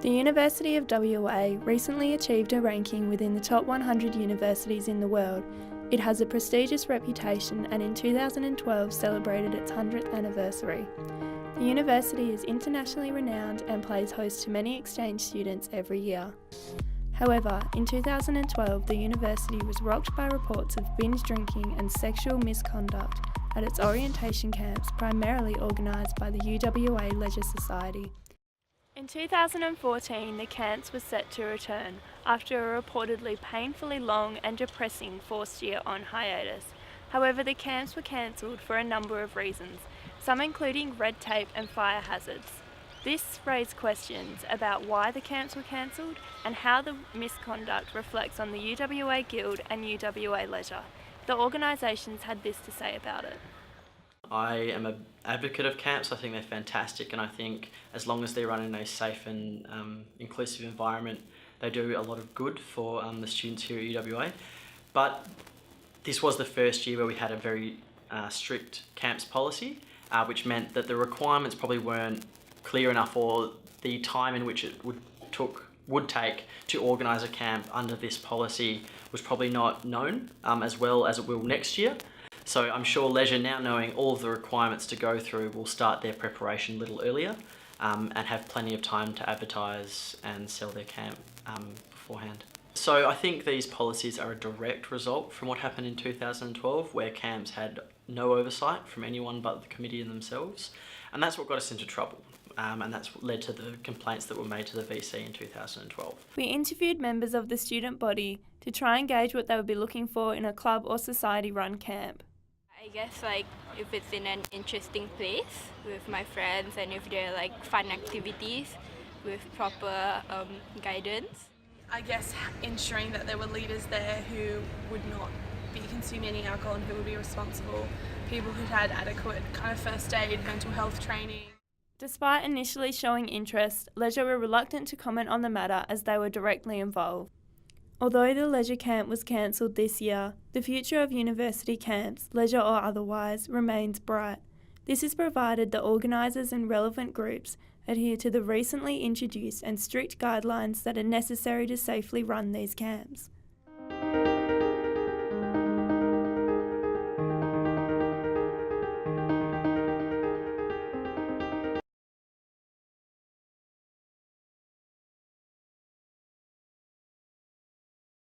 The University of WA recently achieved a ranking within the top 100 universities in the world. It has a prestigious reputation and in 2012 celebrated its 100th anniversary. The university is internationally renowned and plays host to many exchange students every year. However, in 2012 the university was rocked by reports of binge drinking and sexual misconduct at its orientation camps, primarily organised by the UWA Leisure Society. In 2014, the camps was set to return after a reportedly painfully long and depressing forced year on hiatus. However, the camps were cancelled for a number of reasons, some including red tape and fire hazards. This raised questions about why the camps were cancelled and how the misconduct reflects on the UWA Guild and UWA Leisure. The organisations had this to say about it. I am an advocate of camps. I think they're fantastic, and I think as long as they're run in a safe and inclusive environment, they do a lot of good for the students here at UWA. But this was the first year where we had a very strict camps policy, which meant that the requirements probably weren't clear enough, or the time in which it would take to organise a camp under this policy was probably not known as well as it will next year. So I'm sure Leisure, now knowing all of the requirements to go through, will start their preparation a little earlier and have plenty of time to advertise and sell their camp beforehand. So I think these policies are a direct result from what happened in 2012, where camps had no oversight from anyone but the committee and themselves, and that's what got us into trouble. And that's what led to the complaints that were made to the VC in 2012. We interviewed members of the student body to try and gauge what they would be looking for in a club or society-run camp. I guess if it's in an interesting place with my friends, and if there are fun activities with proper guidance. I guess ensuring that there were leaders there who would not be consuming any alcohol and who would be responsible, people who'd had adequate kind of first aid, mental health training. Despite initially showing interest, Leisure were reluctant to comment on the matter as they were directly involved. Although the Leisure camp was cancelled this year, the future of university camps, leisure or otherwise, remains bright. This is provided the organisers and relevant groups adhere to the recently introduced and strict guidelines that are necessary to safely run these camps.